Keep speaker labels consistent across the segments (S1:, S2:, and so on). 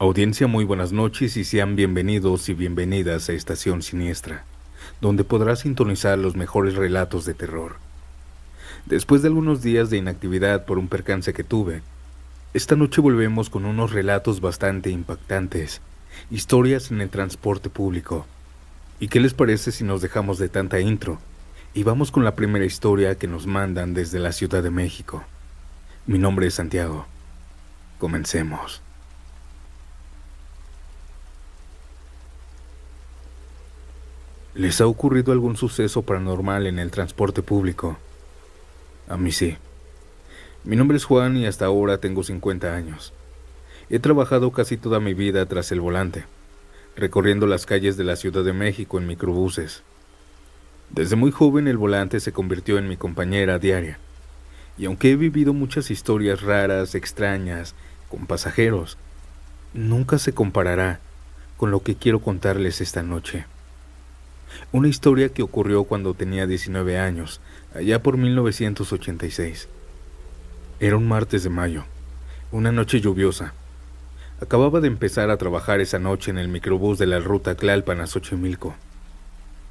S1: Audiencia, muy buenas noches y sean bienvenidos y bienvenidas a Estación Siniestra, donde podrás sintonizar los mejores relatos de terror. Después de algunos días de inactividad por un percance que tuve, esta noche volvemos con unos relatos bastante impactantes, historias en el transporte público. ¿Y qué les parece si nos dejamos de tanta intro y vamos con la primera historia que nos mandan desde la Ciudad de México? Mi nombre es Santiago. Comencemos. ¿Les ha ocurrido algún suceso paranormal en el transporte público? A mí sí. Mi nombre es Juan y hasta ahora tengo 50 años. He trabajado casi toda mi vida tras el volante, recorriendo las calles de la Ciudad de México en microbuses. Desde muy joven el volante se convirtió en mi compañera diaria, y aunque he vivido muchas historias raras, extrañas, con pasajeros, nunca se comparará con lo que quiero contarles esta noche. Una historia que ocurrió cuando tenía 19 años, allá por 1986. Era un martes de mayo, una noche lluviosa. Acababa de empezar a trabajar esa noche en el microbús de la ruta Tlalpan a Xochimilco.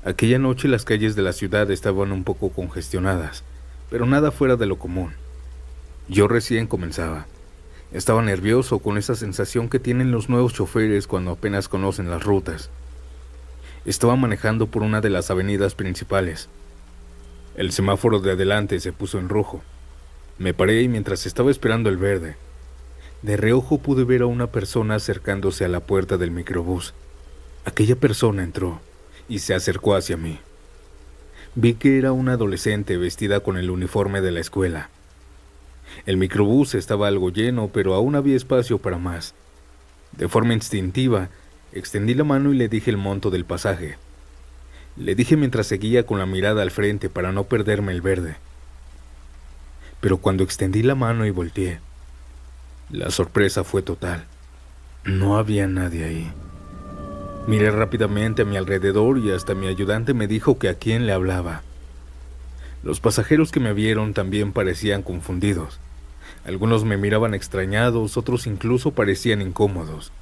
S1: Aquella noche las calles de la ciudad estaban un poco congestionadas, pero nada fuera de lo común. Yo recién comenzaba. Estaba nervioso con esa sensación que tienen los nuevos choferes cuando apenas conocen las rutas. Estaba manejando por una de las avenidas principales. El semáforo de adelante se puso en rojo. Me paré y mientras estaba esperando el verde, de reojo pude ver a una persona acercándose a la puerta del microbús. Aquella persona entró y se acercó hacia mí. Vi que era una adolescente vestida con el uniforme de la escuela. El microbús estaba algo lleno, pero aún había espacio para más. De forma instintiva, extendí la mano y le dije el monto del pasaje. Le dije mientras seguía con la mirada al frente para no perderme el verde. Pero cuando extendí la mano y volteé, la sorpresa fue total. No había nadie ahí. Miré rápidamente a mi alrededor y hasta mi ayudante me dijo que a quién le hablaba. Los pasajeros que me vieron también parecían confundidos. Algunos me miraban extrañados, otros incluso parecían incómodos.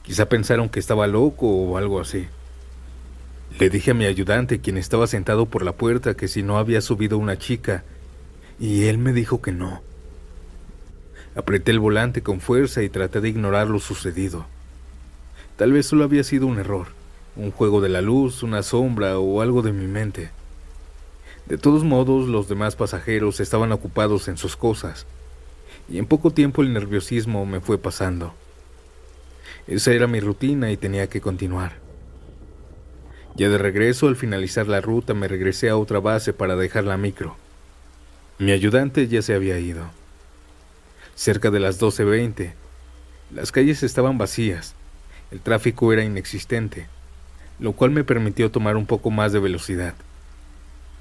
S1: Quizá pensaron que estaba loco o algo así. Le dije a mi ayudante, quien estaba sentado por la puerta, que si no había subido una chica, y él me dijo que no. Apreté el volante con fuerza y traté de ignorar lo sucedido. Tal vez solo había sido un error, un juego de la luz, una sombra o algo de mi mente. De todos modos, los demás pasajeros estaban ocupados en sus cosas, y en poco tiempo el nerviosismo me fue pasando. Esa era mi rutina y tenía que continuar. Ya de regreso, al finalizar la ruta, me regresé a otra base para dejar la micro. Mi ayudante ya se había ido. Cerca de las 12:20, las calles estaban vacías, el tráfico era inexistente, lo cual me permitió tomar un poco más de velocidad.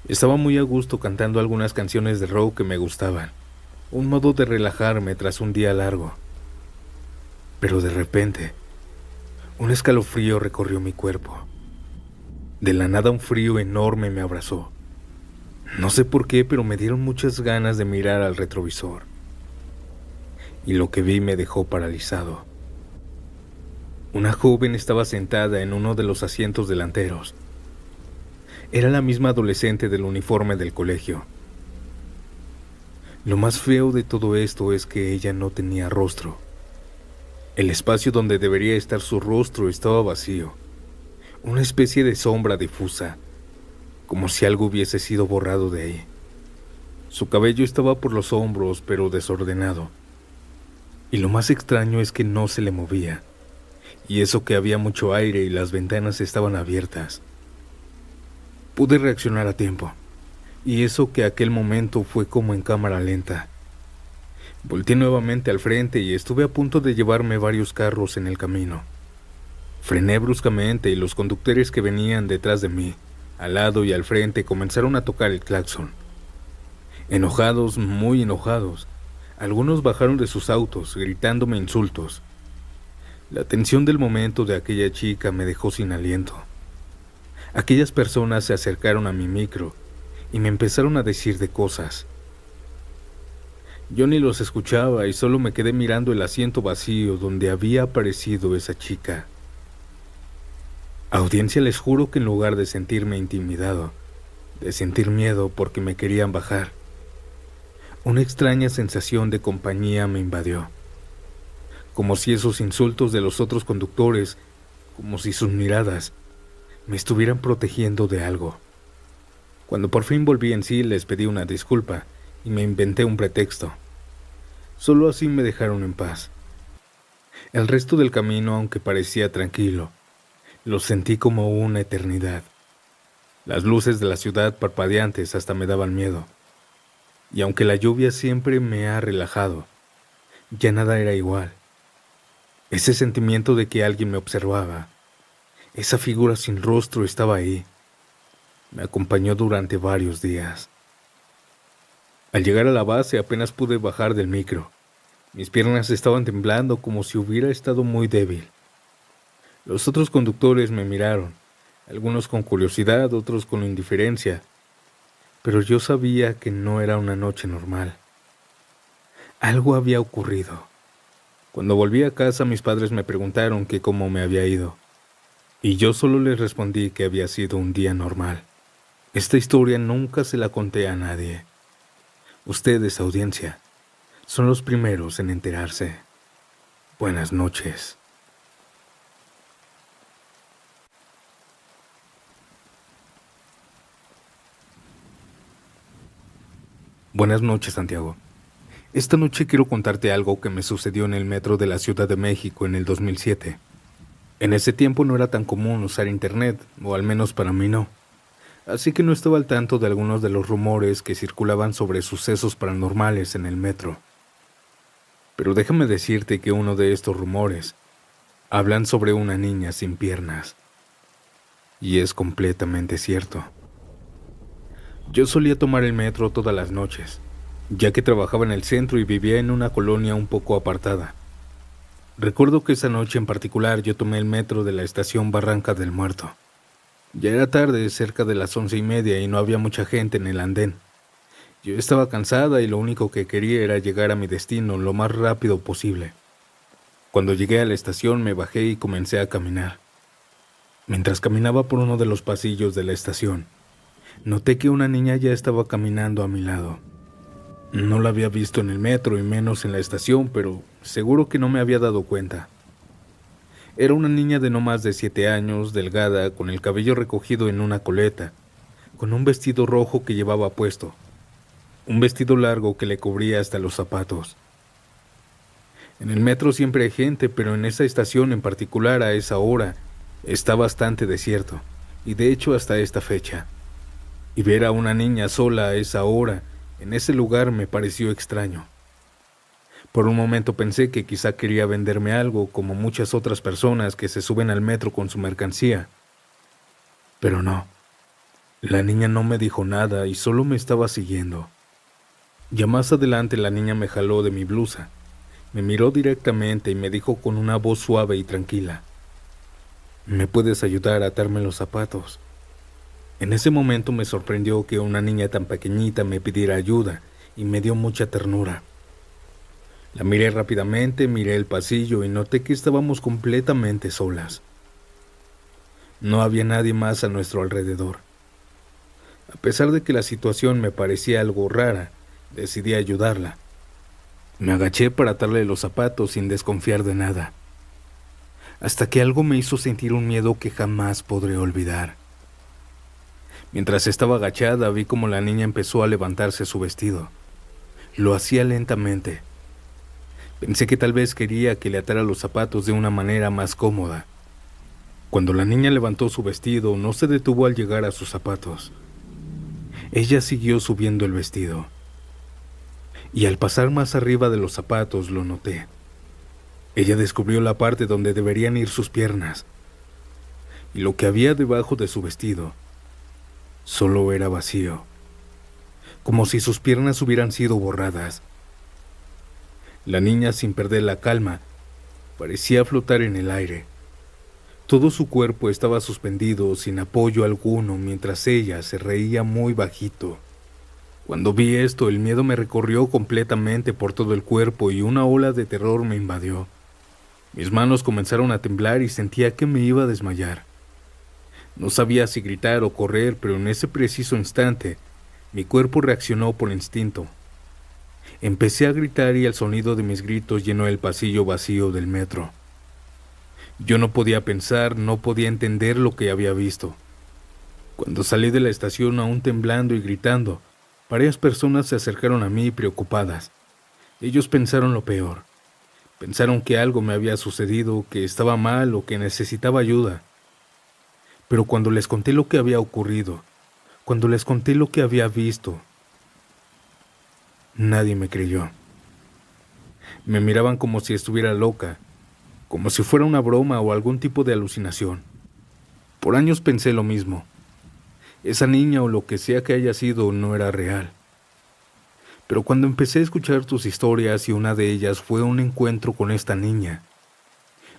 S1: Estaba muy a gusto cantando algunas canciones de rock que me gustaban, un modo de relajarme tras un día largo. Pero de repente, un escalofrío recorrió mi cuerpo. De la nada un frío enorme me abrazó. No sé por qué, pero me dieron muchas ganas de mirar al retrovisor. Y lo que vi me dejó paralizado. Una joven estaba sentada en uno de los asientos delanteros. Era la misma adolescente del uniforme del colegio. Lo más feo de todo esto es que ella no tenía rostro. El espacio donde debería estar su rostro estaba vacío, una especie de sombra difusa, como si algo hubiese sido borrado de ahí. Su cabello estaba por los hombros, pero desordenado. Y lo más extraño es que no se le movía, y eso que había mucho aire y las ventanas estaban abiertas. Pude reaccionar a tiempo, y eso que aquel momento fue como en cámara lenta. Volteé nuevamente al frente y estuve a punto de llevarme varios carros en el camino. Frené bruscamente y los conductores que venían detrás de mí, al lado y al frente, comenzaron a tocar el claxon. Enojados, muy enojados, algunos bajaron de sus autos, gritándome insultos. La tensión del momento de aquella chica me dejó sin aliento. Aquellas personas se acercaron a mi micro y me empezaron a decir de cosas. Yo ni los escuchaba y solo me quedé mirando el asiento vacío donde había aparecido esa chica. Audiencia, les juro que en lugar de sentirme intimidado, de sentir miedo porque me querían bajar, una extraña sensación de compañía me invadió, como si esos insultos de los otros conductores, como si sus miradas me estuvieran protegiendo de algo. Cuando por fin volví en sí, les pedí una disculpa y me inventé un pretexto. Solo así me dejaron en paz. El resto del camino, aunque parecía tranquilo, lo sentí como una eternidad. Las luces de la ciudad parpadeantes hasta me daban miedo. Y aunque la lluvia siempre me ha relajado, ya nada era igual. Ese sentimiento de que alguien me observaba, esa figura sin rostro estaba ahí. Me acompañó durante varios días. Al llegar a la base apenas pude bajar del micro. Mis piernas estaban temblando como si hubiera estado muy débil. Los otros conductores me miraron, algunos con curiosidad, otros con indiferencia, pero yo sabía que no era una noche normal. Algo había ocurrido. Cuando volví a casa, mis padres me preguntaron que cómo me había ido, y yo solo les respondí que había sido un día normal. Esta historia nunca se la conté a nadie. Ustedes, audiencia, son los primeros en enterarse. Buenas noches. Buenas noches, Santiago. Esta noche quiero contarte algo que me sucedió en el metro de la Ciudad de México en el 2007. En ese tiempo no era tan común usar internet, o al menos para mí no. Así que no estaba al tanto de algunos de los rumores que circulaban sobre sucesos paranormales en el metro. Pero déjame decirte que uno de estos rumores hablan sobre una niña sin piernas. Y es completamente cierto. Yo solía tomar el metro todas las noches, ya que trabajaba en el centro y vivía en una colonia un poco apartada. Recuerdo que esa noche en particular yo tomé el metro de la estación Barranca del Muerto. Ya era tarde, cerca de las 11:30, y no había mucha gente en el andén. Yo estaba cansada y lo único que quería era llegar a mi destino lo más rápido posible. Cuando llegué a la estación me bajé y comencé a caminar. Mientras caminaba por uno de los pasillos de la estación, noté que una niña ya estaba caminando a mi lado. No la había visto en el metro y menos en la estación, pero seguro que no me había dado cuenta. Era una niña de no más de 7 años, delgada, con el cabello recogido en una coleta, con un vestido rojo que llevaba puesto, un vestido largo que le cubría hasta los zapatos. En el metro siempre hay gente, pero en esa estación en particular a esa hora está bastante desierto, y de hecho hasta esta fecha. Y ver a una niña sola a esa hora, en ese lugar, me pareció extraño. Por un momento pensé que quizá quería venderme algo, como muchas otras personas que se suben al metro con su mercancía. Pero no. La niña no me dijo nada y solo me estaba siguiendo. Ya más adelante la niña me jaló de mi blusa, me miró directamente y me dijo con una voz suave y tranquila: ¿me puedes ayudar a atarme los zapatos? En ese momento me sorprendió que una niña tan pequeñita me pidiera ayuda y me dio mucha ternura. La miré rápidamente, miré el pasillo y noté que estábamos completamente solas. No había nadie más a nuestro alrededor. A pesar de que la situación me parecía algo rara, decidí ayudarla. Me agaché para atarle los zapatos sin desconfiar de nada, hasta que algo me hizo sentir un miedo que jamás podré olvidar. Mientras estaba agachada, vi cómo la niña empezó a levantarse su vestido. Lo hacía lentamente. Pensé que tal vez quería que le atara los zapatos de una manera más cómoda. Cuando la niña levantó su vestido, no se detuvo al llegar a sus zapatos. Ella siguió subiendo el vestido. Y al pasar más arriba de los zapatos lo noté. Ella descubrió la parte donde deberían ir sus piernas. Y lo que había debajo de su vestido solo era vacío, como si sus piernas hubieran sido borradas. La niña, sin perder la calma, parecía flotar en el aire. Todo su cuerpo estaba suspendido sin apoyo alguno mientras ella se reía muy bajito. Cuando vi esto, el miedo me recorrió completamente por todo el cuerpo y una ola de terror me invadió. Mis manos comenzaron a temblar y sentía que me iba a desmayar. No sabía si gritar o correr, pero en ese preciso instante, mi cuerpo reaccionó por instinto. Empecé a gritar y el sonido de mis gritos llenó el pasillo vacío del metro. Yo no podía pensar, no podía entender lo que había visto. Cuando salí de la estación aún temblando y gritando, varias personas se acercaron a mí preocupadas. Ellos pensaron lo peor. Pensaron que algo me había sucedido, que estaba mal o que necesitaba ayuda. Pero cuando les conté lo que había ocurrido, cuando les conté lo que había visto, nadie me creyó. Me miraban como si estuviera loca, como si fuera una broma o algún tipo de alucinación. Por años pensé lo mismo. Esa niña o lo que sea que haya sido no era real. Pero cuando empecé a escuchar tus historias y una de ellas fue un encuentro con esta niña,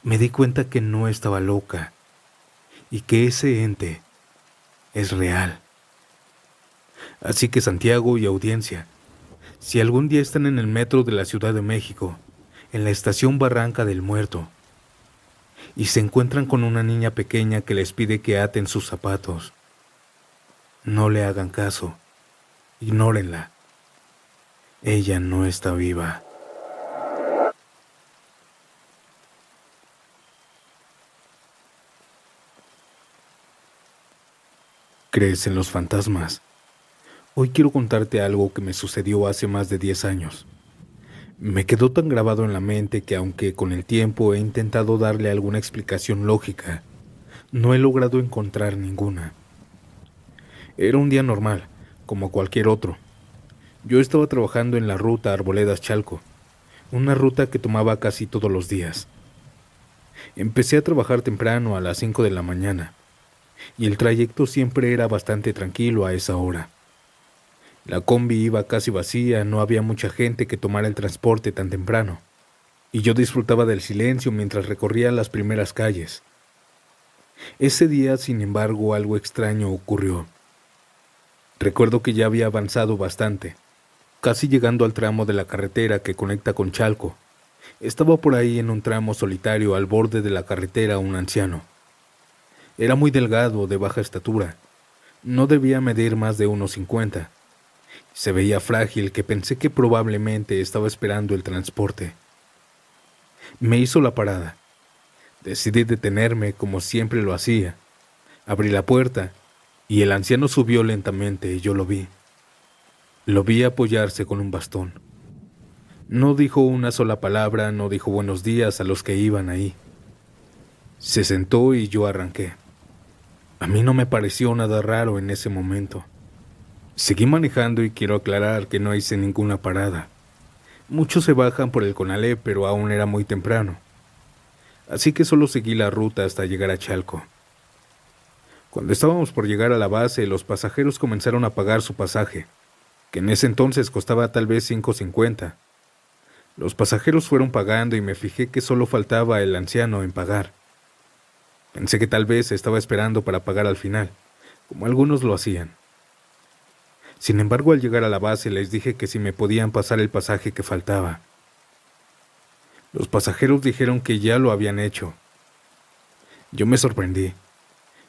S1: me di cuenta que no estaba loca y que ese ente es real. Así que Santiago y audiencia, si algún día están en el metro de la Ciudad de México, en la estación Barranca del Muerto, y se encuentran con una niña pequeña que les pide que aten sus zapatos, no le hagan caso, ignórenla. Ella no está viva. ¿Crees en los fantasmas? Hoy quiero contarte algo que me sucedió hace más de 10 años. Me quedó tan grabado en la mente que aunque con el tiempo he intentado darle alguna explicación lógica, no he logrado encontrar ninguna. Era un día normal, como cualquier otro. Yo estaba trabajando en la ruta Arboledas-Chalco, una ruta que tomaba casi todos los días. Empecé a trabajar temprano a las 5 de la mañana, y el trayecto siempre era bastante tranquilo a esa hora. La combi iba casi vacía, no había mucha gente que tomara el transporte tan temprano, y yo disfrutaba del silencio mientras recorría las primeras calles. Ese día, sin embargo, algo extraño ocurrió. Recuerdo que ya había avanzado bastante, casi llegando al tramo de la carretera que conecta con Chalco. Estaba por ahí en un tramo solitario al borde de la carretera un anciano. Era muy delgado, de baja estatura. No debía medir más de 1,50. Se veía frágil, que pensé que probablemente estaba esperando el transporte. Me hizo la parada. Decidí detenerme como siempre lo hacía. Abrí la puerta y el anciano subió lentamente y yo lo vi. Lo vi apoyarse con un bastón. No dijo una sola palabra, no dijo buenos días a los que iban ahí. Se sentó y yo arranqué. A mí no me pareció nada raro en ese momento. Seguí manejando y quiero aclarar que no hice ninguna parada. Muchos se bajan por el Conalep, pero aún era muy temprano. Así que solo seguí la ruta hasta llegar a Chalco. Cuando estábamos por llegar a la base, los pasajeros comenzaron a pagar su pasaje, que en ese entonces costaba tal vez 5.50. Los pasajeros fueron pagando y me fijé que solo faltaba el anciano en pagar. Pensé que tal vez estaba esperando para pagar al final, como algunos lo hacían. Sin embargo, al llegar a la base les dije que si me podían pasar el pasaje que faltaba. Los pasajeros dijeron que ya lo habían hecho. Yo me sorprendí.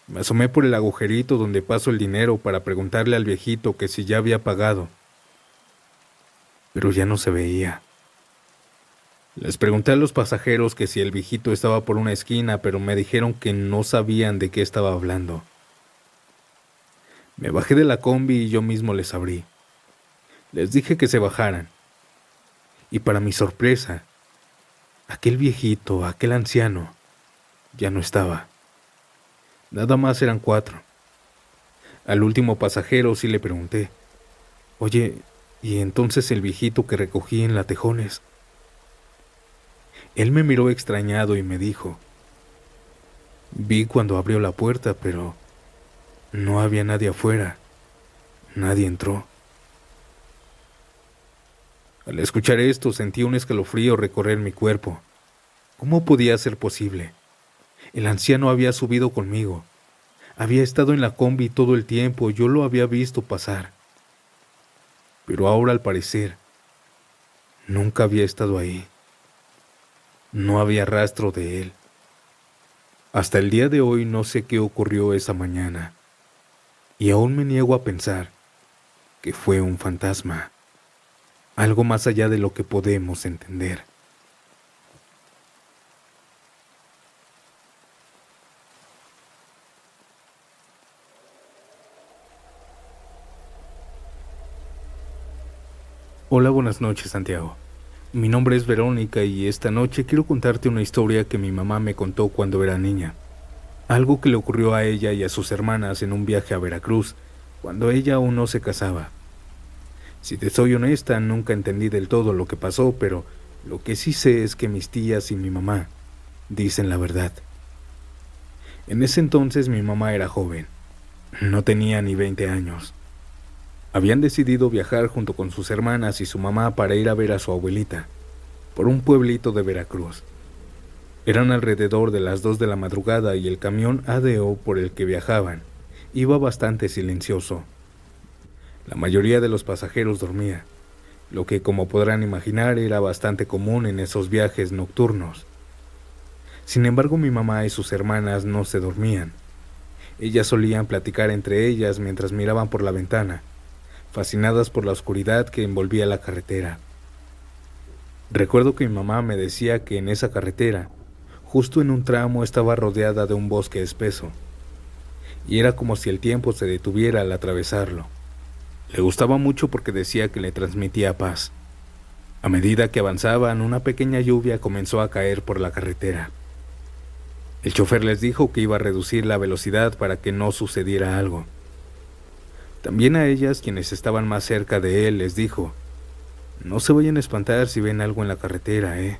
S1: Me asomé por el agujerito donde paso el dinero para preguntarle al viejito que si ya había pagado. Pero ya no se veía. Les pregunté a los pasajeros que si el viejito estaba por una esquina, pero me dijeron que no sabían de qué estaba hablando. Me bajé de la combi y yo mismo les abrí. Les dije que se bajaran. Y para mi sorpresa, aquel viejito, aquel anciano, ya no estaba. Nada más eran 4. Al último pasajero sí le pregunté, «Oye, ¿y entonces el viejito que recogí en la Tejones?» Él me miró extrañado y me dijo, «Vi cuando abrió la puerta, pero no había nadie afuera. Nadie entró». Al escuchar esto sentí un escalofrío recorrer mi cuerpo. ¿Cómo podía ser posible? El anciano había subido conmigo. Había estado en la combi todo el tiempo, yo lo había visto pasar. pero ahora al parecer nunca había estado ahí. No había rastro de él. Hasta el día de hoy no sé qué ocurrió esa mañana, y aún me niego a pensar que fue un fantasma, algo más allá de lo que podemos entender. Hola, buenas noches, Santiago. Mi nombre es Verónica y esta noche quiero contarte una historia que mi mamá me contó cuando era niña. Algo que le ocurrió a ella y a sus hermanas en un viaje a Veracruz, cuando ella aún no se casaba. Si te soy honesta, nunca entendí del todo lo que pasó, pero lo que sí sé es que mis tías y mi mamá dicen la verdad. En ese entonces mi mamá era joven, no tenía ni 20 años. Habían decidido viajar junto con sus hermanas y su mamá para ir a ver a su abuelita, por un pueblito de Veracruz. Eran alrededor de las 2 de la madrugada y el camión ADO por el que viajaban iba bastante silencioso. La mayoría de los pasajeros dormía, lo que, como podrán imaginar, era bastante común en esos viajes nocturnos. Sin embargo, mi mamá y sus hermanas no se dormían. Ellas solían platicar entre ellas mientras miraban por la ventana, fascinadas por la oscuridad que envolvía la carretera. Recuerdo que mi mamá me decía que en esa carretera, justo en un tramo, estaba rodeada de un bosque espeso, y era como si el tiempo se detuviera al atravesarlo. Le gustaba mucho porque decía que le transmitía paz. A medida que avanzaban, una pequeña lluvia comenzó a caer por la carretera. El chofer les dijo que iba a reducir la velocidad para que no sucediera algo. También a ellas, quienes estaban más cerca de él, les dijo: «No se vayan a espantar si ven algo en la carretera, ¿eh?».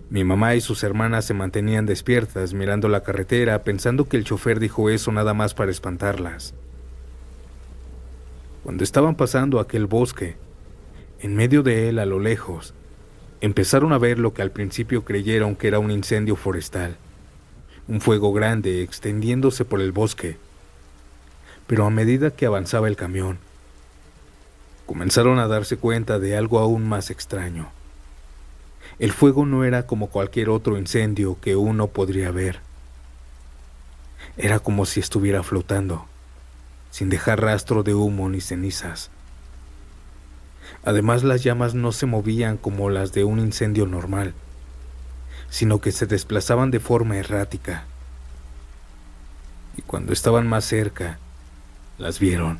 S1: Mi mamá y sus hermanas se mantenían despiertas mirando la carretera, pensando que el chofer dijo eso nada más para espantarlas. Cuando estaban pasando aquel bosque, en medio de él, a lo lejos, empezaron a ver lo que al principio creyeron que era un incendio forestal, un fuego grande extendiéndose por el bosque. Pero a medida que avanzaba el camión, comenzaron a darse cuenta de algo aún más extraño. El fuego no era como cualquier otro incendio que uno podría ver. Era como si estuviera flotando, sin dejar rastro de humo ni cenizas. Además, las llamas no se movían como las de un incendio normal, sino que se desplazaban de forma errática. Y cuando estaban más cerca, las vieron.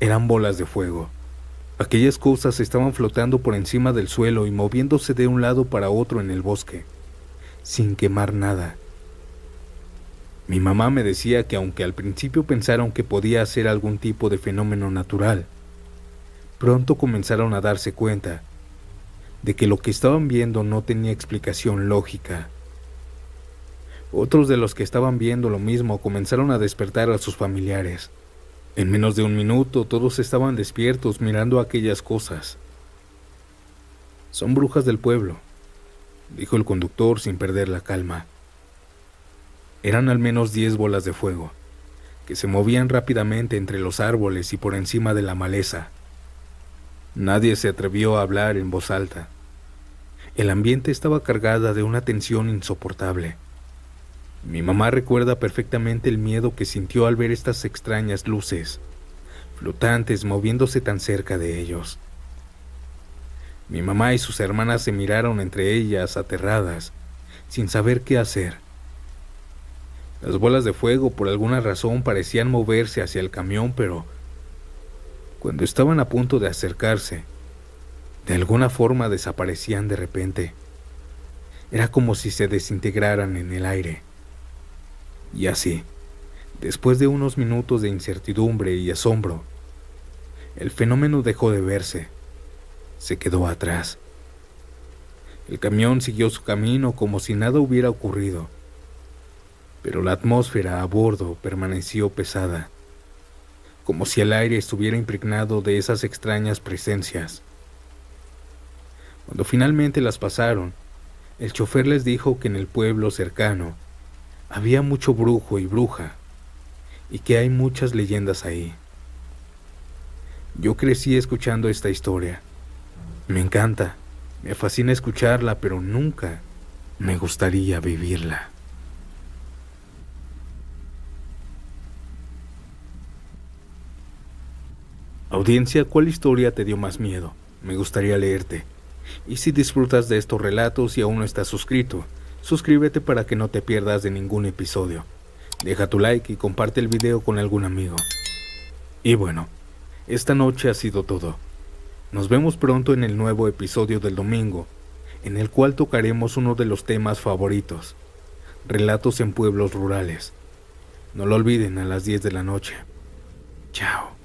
S1: Eran bolas de fuego. Aquellas cosas estaban flotando por encima del suelo y moviéndose de un lado para otro en el bosque, sin quemar nada. Mi mamá me decía que aunque al principio pensaron que podía ser algún tipo de fenómeno natural, pronto comenzaron a darse cuenta de que lo que estaban viendo no tenía explicación lógica. Otros de los que estaban viendo lo mismo comenzaron a despertar a sus familiares. En menos de un minuto todos estaban despiertos mirando aquellas cosas. «Son brujas del pueblo», dijo el conductor sin perder la calma. Eran al menos 10 bolas de fuego, que se movían rápidamente entre los árboles y por encima de la maleza. Nadie se atrevió a hablar en voz alta. El ambiente estaba cargado de una tensión insoportable. Mi mamá recuerda perfectamente el miedo que sintió al ver estas extrañas luces, flotantes, moviéndose tan cerca de ellos. Mi mamá y sus hermanas se miraron entre ellas, aterradas, sin saber qué hacer. Las bolas de fuego, por alguna razón, parecían moverse hacia el camión, pero cuando estaban a punto de acercarse, de alguna forma desaparecían de repente. Era como si se desintegraran en el aire. Y así, después de unos minutos de incertidumbre y asombro, el fenómeno dejó de verse. Se quedó atrás. El camión siguió su camino como si nada hubiera ocurrido, pero la atmósfera a bordo permaneció pesada, como si el aire estuviera impregnado de esas extrañas presencias. Cuando finalmente las pasaron, el chofer les dijo que en el pueblo cercano había mucho brujo y bruja, y que hay muchas leyendas ahí. Yo crecí escuchando esta historia. Me encanta, me fascina escucharla, pero nunca me gustaría vivirla. Audiencia, ¿cuál historia te dio más miedo? Me gustaría leerte. Y si disfrutas de estos relatos y aún no estás suscrito, suscríbete para que no te pierdas de ningún episodio. Deja tu like y comparte el video con algún amigo. Y bueno, esta noche ha sido todo. Nos vemos pronto en el nuevo episodio del domingo, en el cual tocaremos uno de los temas favoritos: relatos en pueblos rurales. No lo olviden, a las 10 de la noche. Chao.